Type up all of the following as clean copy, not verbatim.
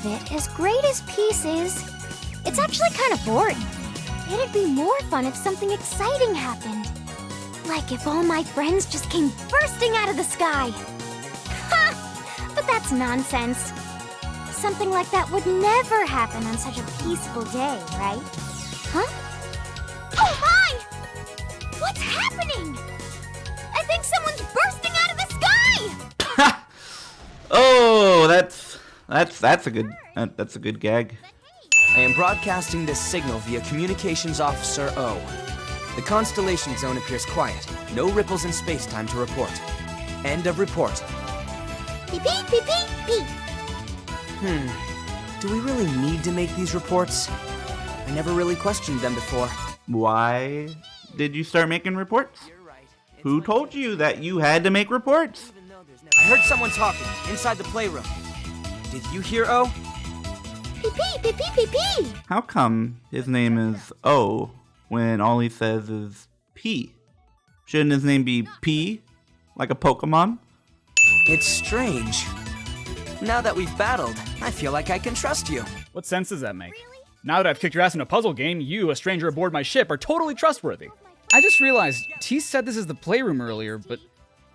it, as great as peace is, it's actually kind of boring. It'd be more fun if something exciting happened. Like if all my friends just came bursting out of the sky. Ha! But that's nonsense. Something like that would never happen on such a peaceful day, right? Huh? Oh my! What's happening? I think someone's bursting out of the sky! Oh, that's a good gag. I am broadcasting this signal via Communications Officer O. The constellation zone appears quiet. No ripples in space-time to report. End of report. Beep beep beep beep beep. Do we really need to make these reports? I never really questioned them before. Why did you start making reports? Who told you that you had to make reports? I heard someone talking inside the playroom. Did you hear O? Beep beep beep beep beep beep. How come his name is O when all he says is P? Shouldn't his name be P, like a Pokemon? It's strange. Now that we've battled, I feel like I can trust you. What sense does that make? Now that I've kicked your ass in a puzzle game, you, a stranger aboard my ship, are totally trustworthy. I just realized, T said this is the playroom earlier, but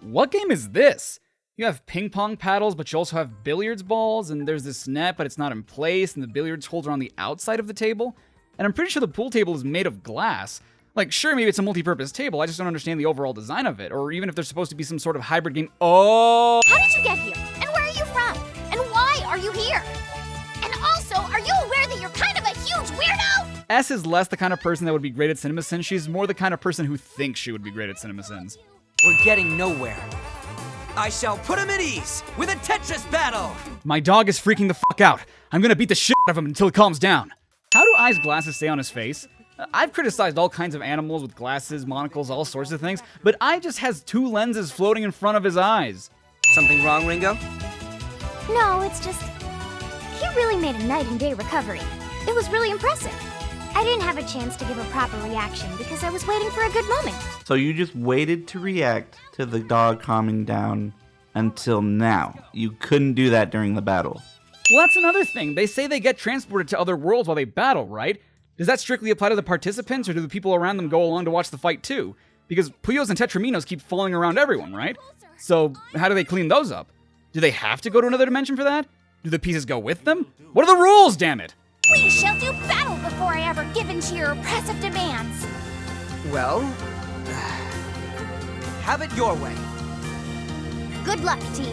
what game is this? You have ping pong paddles, but you also have billiards balls, and there's this net, but it's not in place, and the billiards holes are on the outside of the table. And I'm pretty sure the pool table is made of glass. Like, sure, maybe it's a multi-purpose table, I just don't understand the overall design of it, or even if there's supposed to be some sort of hybrid game. Oh! How did you get here? And where are you from? And why are you here? And also, are you aware that you're kind of a huge weirdo? S is less the kind of person that would be great at CINEMASINS, she's more the kind of person who thinks she would be great at CINEMASINS. We're getting nowhere. I shall put him at ease with a Tetris battle! My dog is freaking the fuck out. I'm gonna beat the shit out of him until he calms down. How do I's glasses stay on his face? I've criticized all kinds of animals with glasses, monocles, all sorts of things, but I just has two lenses floating in front of his eyes. Something wrong, Ringo? No, it's just... he really made a night and day recovery. It was really impressive. I didn't have a chance to give a proper reaction because I was waiting for a good moment. So you just waited to react to the dog calming down until now. You couldn't do that during the battle. Well, that's another thing. They say they get transported to other worlds while they battle, right? Does that strictly apply to the participants, or do the people around them go along to watch the fight too? Because Puyos and Tetraminos keep falling around everyone, right? So how do they clean those up? Do they have to go to another dimension for that? Do the pieces go with them? What are the rules, damn it? We shall do battle before I ever give in to your oppressive demands. Well, have it your way. Good luck, T.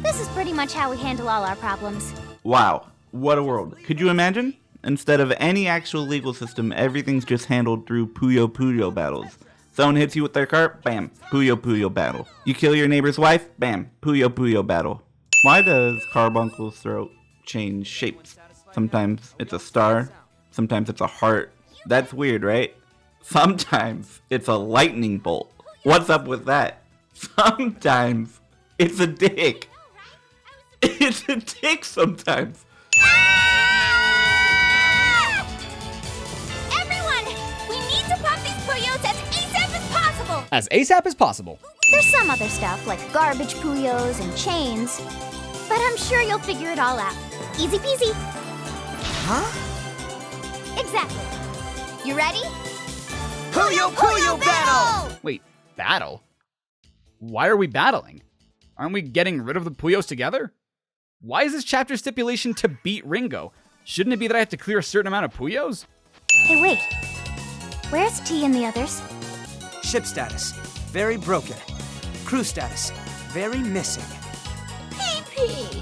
This is pretty much how we handle all our problems. Wow, what a world. Could you imagine? Instead of any actual legal system, everything's just handled through Puyo Puyo battles. Someone hits you with their car, bam, Puyo Puyo battle. You kill your neighbor's wife, bam, Puyo Puyo battle. Why does Carbuncle's throat change shapes? Sometimes it's a star, sometimes it's a heart. That's weird, right? Sometimes it's a lightning bolt. What's up with that? Sometimes it's a dick. It's a dick sometimes. Everyone, we need to pop these Puyos as ASAP as possible. As ASAP as possible. There's some other stuff like garbage Puyos and chains, but I'm sure you'll figure it all out. Easy peasy. Huh? Exactly. You ready? Puyo Puyo battle! Wait, battle? Why are we battling? Aren't we getting rid of the Puyos together? Why is this chapter stipulation to beat Ringo? Shouldn't it be that I have to clear a certain amount of Puyos? Hey, wait. Where's T and the others? Ship status, very broken. Crew status, very missing. PP.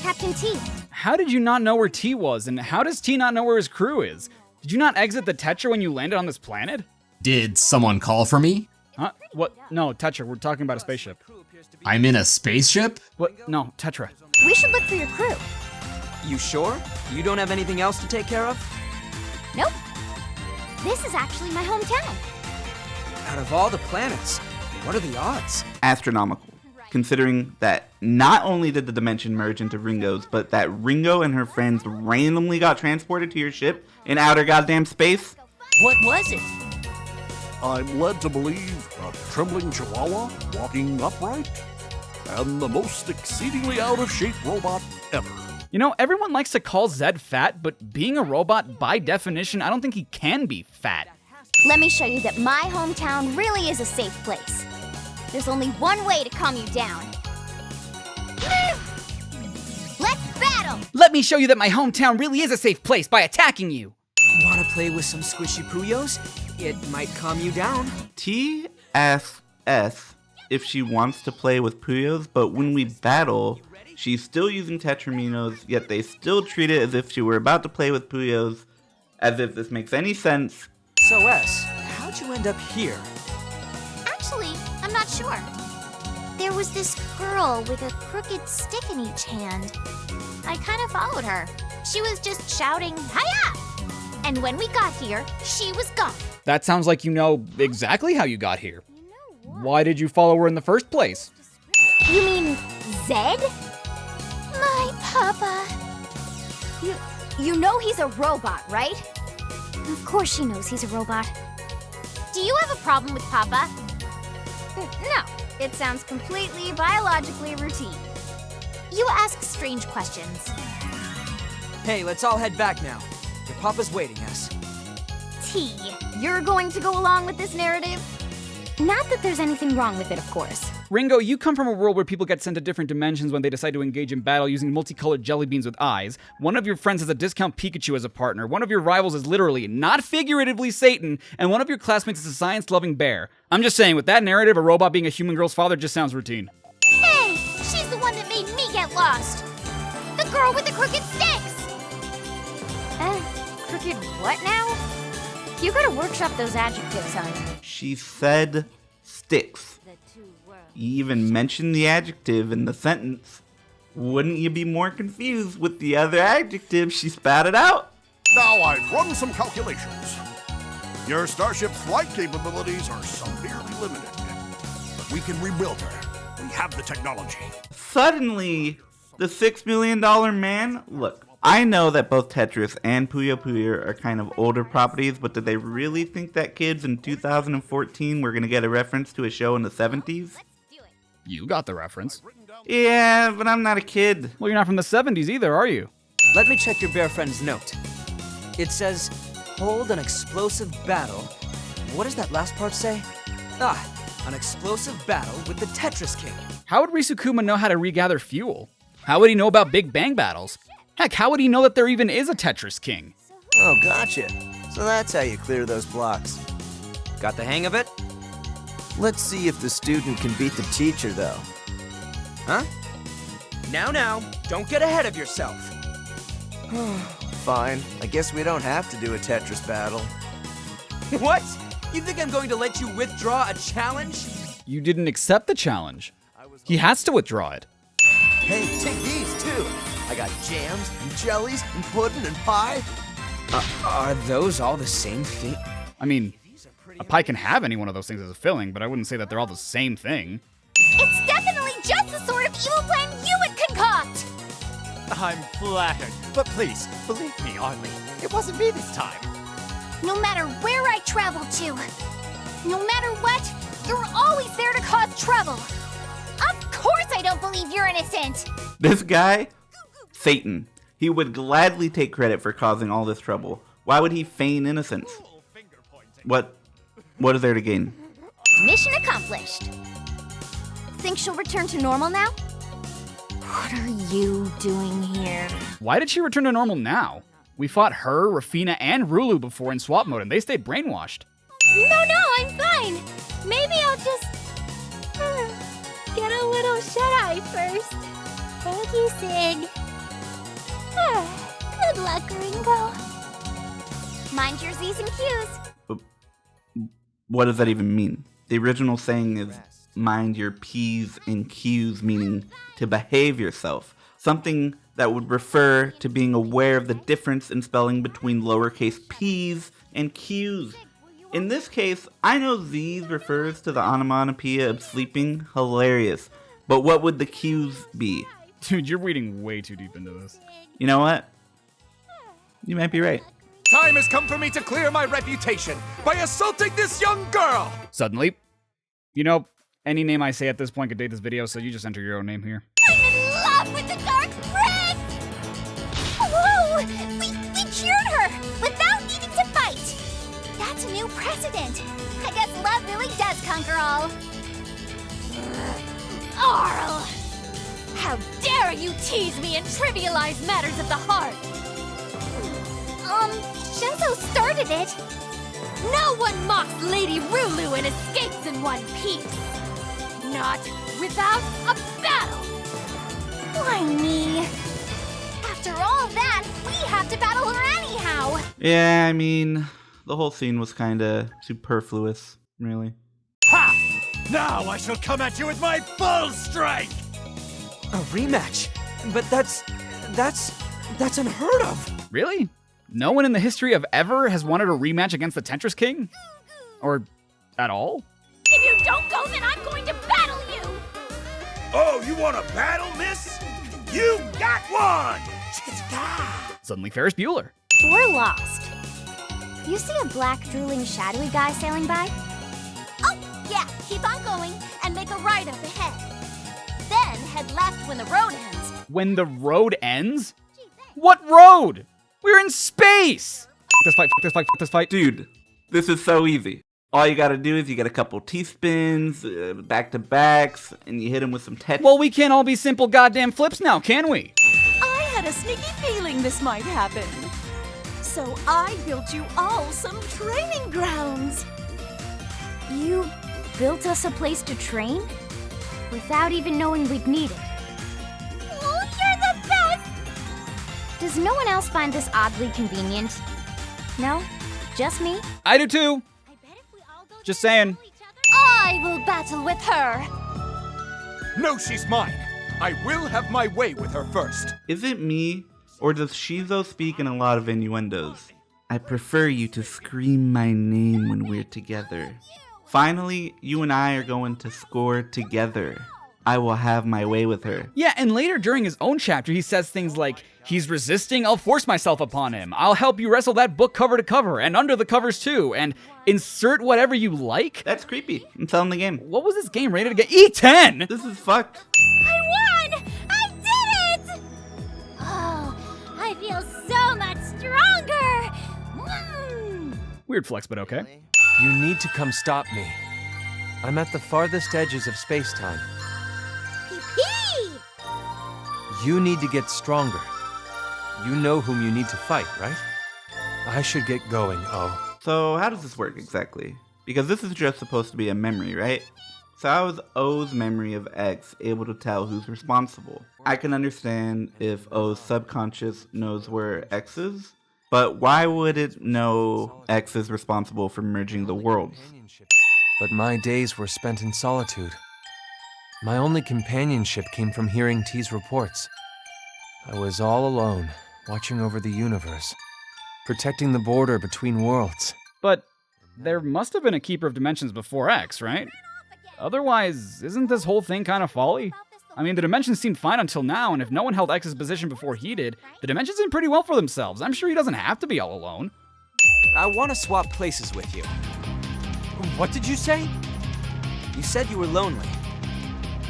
Captain T. How did you not know where T was, and how does T not know where his crew is? Did you not exit the Tetra when you landed on this planet? Did someone call for me? Huh? What? No, Tetra, we're talking about a spaceship. I'm in a spaceship? What? No, Tetra. We should look for your crew. You sure? You don't have anything else to take care of? Nope. This is actually my hometown. Out of all the planets, what are the odds? Astronomical. Considering that not only did the dimension merge into Ringo's, but that Ringo and her friends randomly got transported to your ship in outer goddamn space. What was it? I'm led to believe a trembling chihuahua walking upright. and the most exceedingly out-of-shape robot ever. You know, everyone likes to call Zed fat, but being a robot, by definition, I don't think he can be fat. Let me show you that my hometown really is a safe place. There's only one way to calm you down. Let's battle! Let me show you that my hometown really is a safe place by attacking you. Wanna play with some squishy Puyos? It might calm you down. T asks S if she wants to play with Puyos, but when we battle, she's still using Tetraminos, yet they still treat it as if she were about to play with Puyos, as if this makes any sense. So S, how'd you end up here? Actually, I'm not sure. There was this girl with a crooked stick in each hand. I kind of followed her. She was just shouting, "Hiya!" And when we got here, she was gone. That sounds like you know exactly how you got here. Why did you follow her in the first place? You mean Zed? My papa. You know he's a robot, right? Of course she knows he's a robot. Do you have a problem with Papa? No, it sounds completely biologically routine. You ask strange questions. Hey, let's all head back now. Your papa's waiting us. T, you're going to go along with this narrative? Not that there's anything wrong with it, of course. Ringo, you come from a world where people get sent to different dimensions when they decide to engage in battle using multicolored jelly beans with eyes. One of your friends has a discount Pikachu as a partner. One of your rivals is literally, not figuratively, Satan. And one of your classmates is a science-loving bear. I'm just saying, with that narrative, a robot being a human girl's father just sounds routine. Hey, she's the one that made me get lost. The girl with the crooked sticks. Crooked what now? You gotta workshop those adjectives, hon. She said sticks. You even mentioned the adjective in the sentence. Wouldn't you be more confused with the other adjective she spouted out? Now I've run some calculations. Your starship's flight capabilities are severely limited, but we can rebuild her. We have the technology. Suddenly, the $6 million man? Look, I know that both Tetris and Puyo Puyo are kind of older properties, but did they really think that kids in 2014 were going to get a reference to a show in the 70s? You got the reference. Yeah, but I'm not a kid. Well, you're not from the 70s either, are you? Let me check your bear friend's note. It says, hold an explosive battle. What does that last part say? An explosive battle with the Tetris King. How would Risukuma know how to regather fuel? How would he know about Big Bang battles? Heck, how would he know that there even is a Tetris King? Oh, gotcha. So that's how you clear those blocks. Got the hang of it? Let's see if the student can beat the teacher, though. Huh? Now, don't get ahead of yourself. Fine. I guess we don't have to do a Tetris battle. What? You think I'm going to let you withdraw a challenge? You didn't accept the challenge. He has to withdraw it. Hey, take these, too. I got jams and jellies and pudding and pie. Are those all the same thing? I mean, a pie can have any one of those things as a filling, but I wouldn't say that they're all the same thing. It's definitely just the sort of evil plan you would concoct! I'm flattered, but please, believe me, Arlie, it wasn't me this time. No matter where I travel to, no matter what, you're always there to cause trouble. Of course I don't believe you're innocent! This guy? Satan. He would gladly take credit for causing all this trouble. Why would he feign innocence? What is there to gain? Mission accomplished. Think she'll return to normal now? What are you doing here? Why did she return to normal now? We fought her, Rafina, and Rulu before in swap mode, and they stayed brainwashed. No, I'm fine. Maybe I'll just get a little shut-eye first. Thank you, Sig. Good luck, Ringo. Mind your Z's and Q's. What does that even mean? The original saying is mind your P's and Q's, meaning to behave yourself. Something that would refer to being aware of the difference in spelling between lowercase p's and q's. In this case, I know Z's refers to the onomatopoeia of sleeping. Hilarious. But what would the q's be? Dude, you're reading way too deep into this. You know what? You might be right. Time has come for me to clear my reputation by assaulting this young girl! Suddenly, you know, Any name I say at this point could date this video, so you just enter your own name here. I'm in love with the Dark Prince! Whoa! We cured her without needing to fight! That's a new precedent. I guess love really does conquer all. Arl! How dare you tease me and trivialize matters of the heart! Shenzo started it. No one mocks Lady Rulu and escapes in one piece. Not without a battle. Why me? After all that, we have to battle her anyhow. Yeah, I mean, the whole scene was kinda superfluous, really. Ha! Now I shall come at you with my full strength! A rematch? But that's unheard of. Really? No one in the history of ever has wanted a rematch against the Tetris King? Or at all? If you don't go, then I'm going to battle you! Oh, you want a battle, miss? You got one! Suddenly Ferris Bueller. We're lost. You see a black, drooling, shadowy guy sailing by? Oh, yeah, keep on going and make a right up ahead. Then head left when the road ends. When the road ends? What road? We're in space! This fight. Dude, this is so easy. All you gotta do is you get a couple T-spins, back-to-backs, and you hit him with some Tetris. Well, we can't all be simple goddamn flips now, can we? I had a sneaky feeling this might happen. So I built you all some training grounds. You built us a place to train? Without even knowing we'd need it. Oh, you're the best! Does no one else find this oddly convenient? No? Just me? I do too. Just saying. I will battle with her! No, she's mine. I will have my way with her first. Is it me, or does Shizo speak in a lot of innuendos? I prefer you to scream my name when we're together. Finally, you and I are going to score together. I will have my way with her. Yeah, and later during his own chapter, he says things like, he's resisting, I'll force myself upon him. I'll help you wrestle that book cover to cover, and under the covers too, and insert whatever you like. That's creepy. I'm selling the game. What was this game rated again? E10! This is fucked. I won! I did it! Oh, I feel so much stronger! Weird flex, but okay. You need to come stop me. I'm at the farthest edges of space-time. Pee-pee! You need to get stronger. You know whom you need to fight, right? I should get going, Oh. So how does this work exactly? Because this is just supposed to be a memory, right? So how is O's memory of X able to tell who's responsible? I can understand if O's subconscious knows where X is, but why would it know X is responsible for merging the worlds? But my days were spent in solitude. My only companionship came from hearing T's reports. I was all alone, watching over the universe, protecting the border between worlds. But there must have been a Keeper of Dimensions before X, right? Otherwise, isn't this whole thing kind of folly? I mean, the Dimensions seemed fine until now, and if no one held X's position before he did, the Dimensions did pretty well for themselves. I'm sure he doesn't have to be all alone. I want to swap places with you. What did you say? You said you were lonely.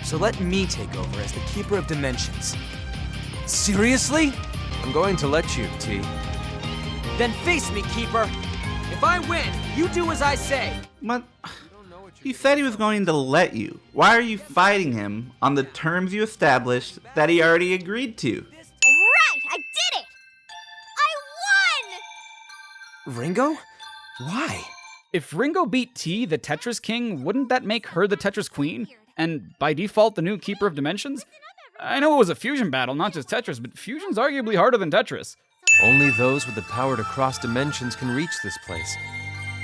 So let me take over as the Keeper of Dimensions. Seriously? I'm going to let you, T. Then face me, Keeper. If I win, you do as I say. But he said he was going to let you. Why are you fighting him on the terms you established that he already agreed to? Right, I did it! I won! Ringo? Why? If Ringo beat T, the Tetris King, wouldn't that make her the Tetris Queen? And by default, the new Keeper of Dimensions? I know it was a fusion battle, not just Tetris, but fusion's arguably harder than Tetris. Only those with the power to cross dimensions can reach this place.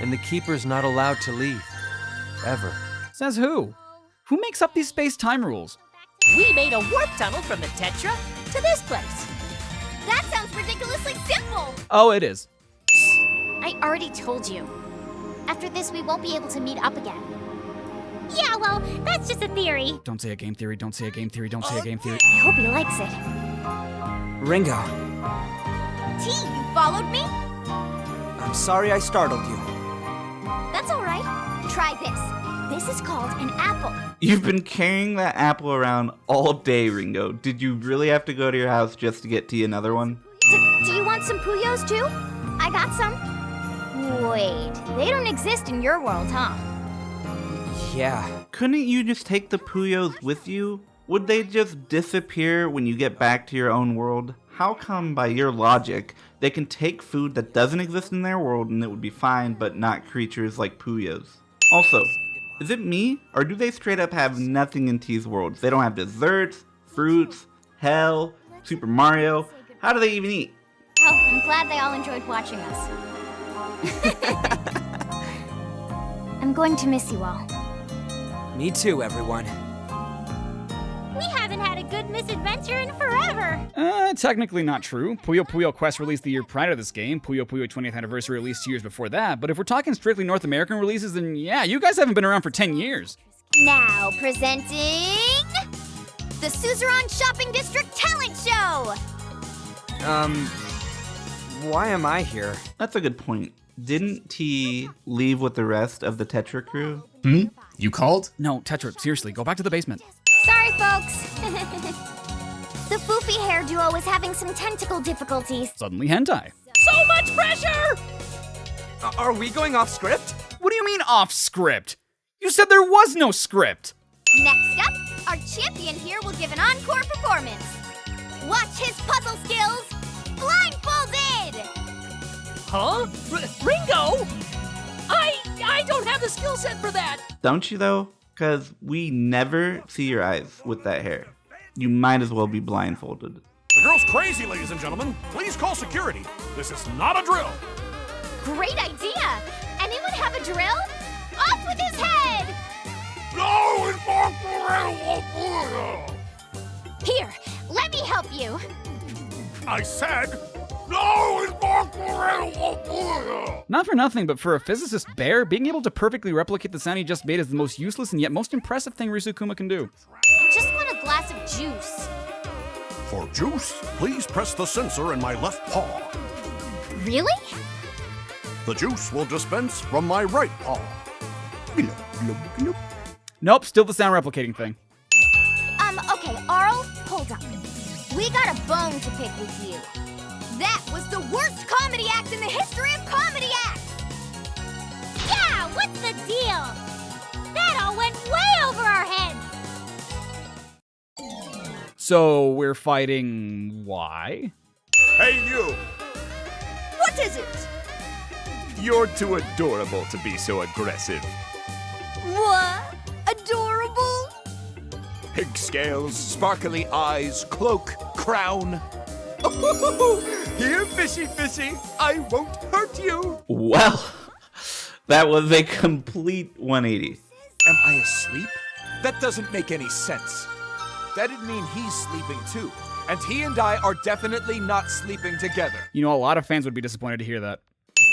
And the Keeper's not allowed to leave. Ever. Says who? Who makes up these space-time rules? We made a warp tunnel from the Tetra to this place. That sounds ridiculously simple! Oh, it is. I already told you. After this, we won't be able to meet up again. Yeah, well, that's just a theory. Don't say a game theory, don't say a game theory, don't say a game theory. I hope he likes it. Ringo, T, you followed me? I'm sorry I startled you. That's all right. Try this. This is called an apple. You've been carrying that apple around all day, Ringo. Did you really have to go to your house just to get T another one? Do you want some Puyos too? I got some. Wait, they don't exist in your world, huh? Yeah. Couldn't you just take the Puyos with you? Would they just disappear when you get back to your own world? How come, by your logic, they can take food that doesn't exist in their world and it would be fine, but not creatures like Puyos? Also, is it me, or do they straight up have nothing in T's worlds? They don't have desserts, fruits, hell, Super Mario. How do they even eat? Well, I'm glad they all enjoyed watching us. I'm going to miss you all. Me too, everyone. We haven't had a good misadventure in forever. Technically not true. Puyo Puyo Quest released the year prior to this game. Puyo Puyo 20th Anniversary released 2 years before that. But if we're talking strictly North American releases, then yeah, you guys haven't been around for 10 years. Now presenting the Suzerain Shopping District Talent Show. Why am I here? That's a good point. Didn't T leave with the rest of the Tetra crew? You called? No, Tetra, seriously, go back to the basement. Sorry, folks. The foofy hair duo is having some technical difficulties. Suddenly hentai. So much pressure! Are we going off script? What do you mean off script? You said there was no script. Next up, our champion here will give an encore performance. Watch his puzzle skills, blindfolded! Huh? Ringo? I don't have the skill set for that! Don't you though? Because we never see your eyes with that hair. You might as well be blindfolded. The girl's crazy, ladies and gentlemen. Please call security. This is not a drill. Great idea! Anyone have a drill? Off with his head! No, it's more. Here, let me help you. I said, no, it's more. Not for nothing, but for a physicist bear, being able to perfectly replicate the sound he just made is the most useless and yet most impressive thing Risukuma can do. Just want a glass of juice. For juice, please press the sensor in my left paw. Really? The juice will dispense from my right paw. Nope, still the sound replicating thing. Okay, Arl, hold up. We got a bone to pick with you. That was the worst comedy act in the history of comedy acts! Yeah, what's the deal? That all went way over our heads! So we're fighting why? Hey, you! What is it? You're too adorable to be so aggressive. What? Adorable? Pig scales, sparkly eyes, cloak, crown. Here, fishy fishy, I won't hurt you. Well, that was a complete 180. Am I asleep? That doesn't make any sense. That'd mean he's sleeping too. And he and I are definitely not sleeping together. You know, a lot of fans would be disappointed to hear that.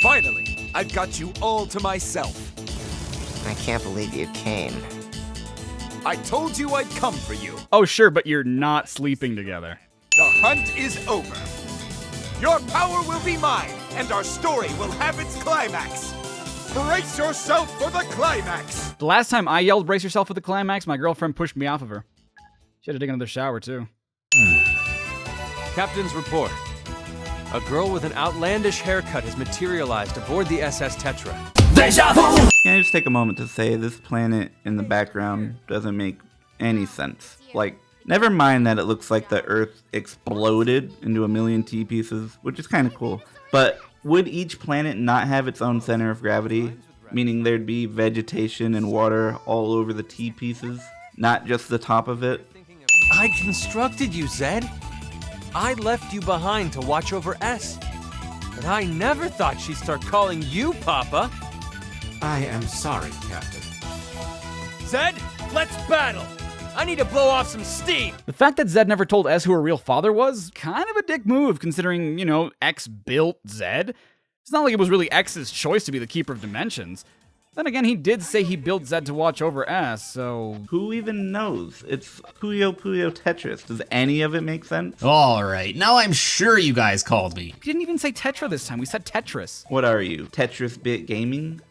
Finally, I've got you all to myself. I can't believe you came. I told you I'd come for you. Oh, sure, but you're not sleeping together. The hunt is over. Your power will be mine, and our story will have its climax. Brace yourself for the climax. The last time I yelled brace yourself for the climax, my girlfriend pushed me off of her. She had to take another shower, too. Captain's report. A girl with an outlandish haircut has materialized aboard the SS Tetra. Can I just take a moment to say this planet in the background doesn't make any sense? Like, never mind that it looks like the Earth exploded into a million T pieces, which is kind of cool. But would each planet not have its own center of gravity? Meaning there'd be vegetation and water all over the T pieces, not just the top of it? I constructed you, Zed. I left you behind to watch over S. But I never thought she'd start calling you Papa. I am sorry, Captain. Zed, let's battle! I need to blow off some steam! The fact that Zed never told S who her real father was, kind of a dick move, considering, you know, X built Zed. It's not like it was really X's choice to be the Keeper of Dimensions. Then again, he did say he built Zed to watch over S, so... Who even knows? It's Puyo Puyo Tetris. Does any of it make sense? Alright, now I'm sure you guys called me. We didn't even say Tetra this time, we said Tetris. What are you, TetrisBitGaming?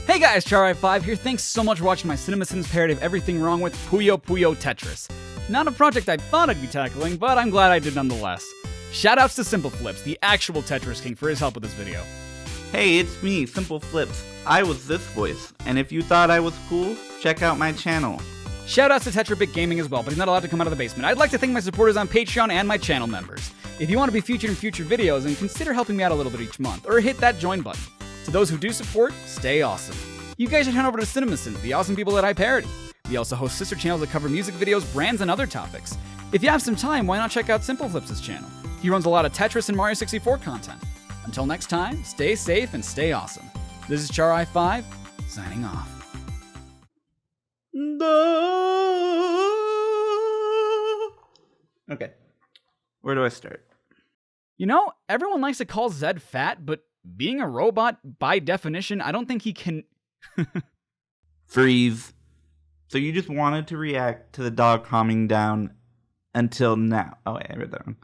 Hey guys, Charai5 here. Thanks so much for watching my CINEMASINS parody of Everything Wrong with Puyo Puyo Tetris. Not a project I thought I'd be tackling, but I'm glad I did nonetheless. Shoutouts to SimpleFlips, the actual Tetris king, for his help with this video. Hey, it's me, SimpleFlips. I was this voice, and if you thought I was cool, check out my channel. Shoutouts to TetraBitGaming as well, but he's not allowed to come out of the basement. I'd like to thank my supporters on Patreon and my channel members. If you want to be featured in future videos, then consider helping me out a little bit each month, or hit that join button. To those who do support, stay awesome. You guys should head over to CINEMASINS, the awesome people that I parody. We also host sister channels that cover music videos, brands, and other topics. If you have some time, why not check out SimpleFlips' channel? He runs a lot of Tetris and Mario 64 content. Until next time, stay safe and stay awesome. This is Charai5, signing off. Okay, where do I start? You know, everyone likes to call Zed fat, but being a robot, by definition, I don't think he can... Freeze. So you just wanted to react to the dog calming down until now. Oh, wait, I read that wrong.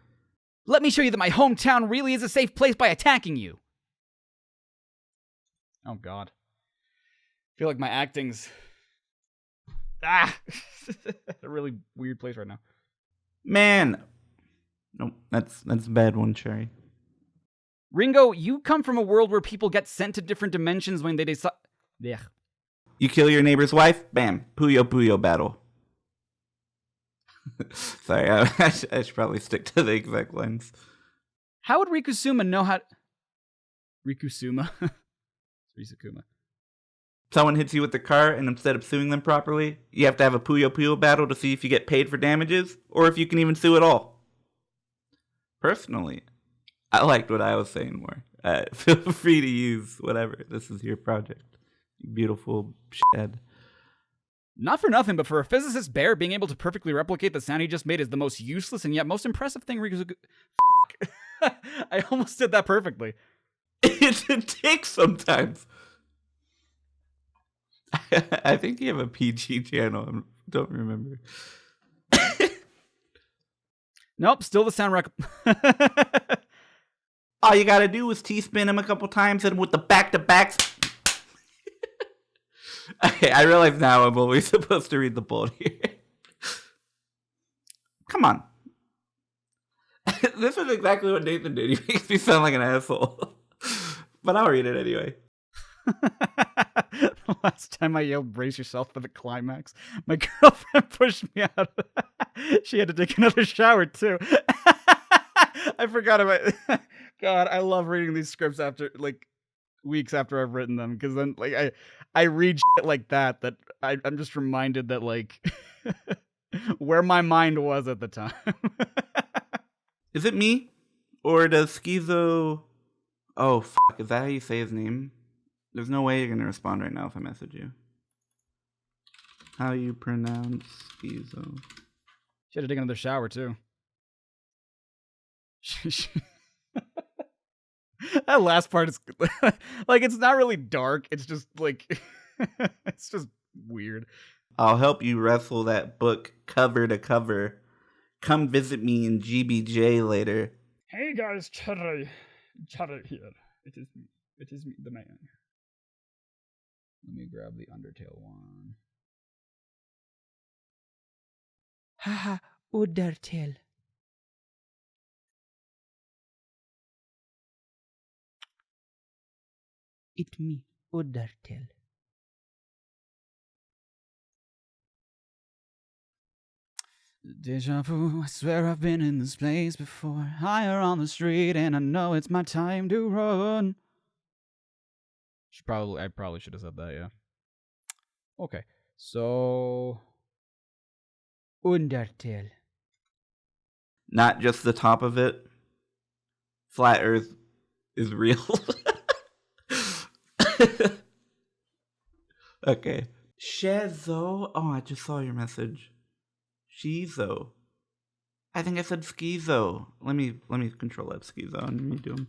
Let me show you that my hometown really is a safe place by attacking you. Oh, God. I feel like my acting's... a really weird place right now. Man. Nope, that's a bad one, Cherry. Ringo, you come from a world where people get sent to different dimensions when they decide... Yeah. You kill your neighbor's wife, bam, Puyo Puyo battle. Sorry, I should probably stick to the exact lines. How would Rikusuma know how... Rikusuma? Risukuma. Someone hits you with the car, and instead of suing them properly, you have to have a Puyo Puyo battle to see if you get paid for damages, or if you can even sue at all. Personally, I liked what I was saying more. Feel free to use whatever. This is your project. You beautiful shithead. Not for nothing, but for a physicist bear, being able to perfectly replicate the sound he just made is the most useless and yet most impressive thing Rikusuma... I almost did that perfectly. It takes sometimes. I think you have a PG channel. I don't remember. Nope, still the sound All you gotta do is T-spin him a couple times and with the back-to-backs. Okay, I realize now I'm always supposed to read the bold here. Come on. This is exactly what Nathan did. He makes me sound like an asshole. But I'll read it anyway. The last time I yelled brace yourself for the climax, my girlfriend pushed me out. She had to take another shower too. I forgot about it. God, I love reading these scripts after like weeks after I've written them, because then like I read shit like that I'm just reminded that like where my mind was at the time. Is it me? Or does Schizo... Oh, fuck. Is that how you say his name? There's no way you're going to respond right now if I message you. How you pronounce Schizo? She had to take another shower, too. That last part is... like, it's not really dark. It's just, like... it's just weird. I'll help you wrestle that book cover to cover. Come visit me in GBJ later. Hey guys, Charai here. It is me, the man. Let me grab the Undertale one. Haha, Undertale. It me, Undertale. Deja vu, I swear I've been in this place before. Higher on the street, and I know it's my time to run. I probably should have said that, yeah. Okay, so... Undertale. Not just the top of it. Flat Earth is real. Okay. Shezo. Oh, I just saw your message. Shizo. I think I said Schizo. Let me control that Schizo and redo him.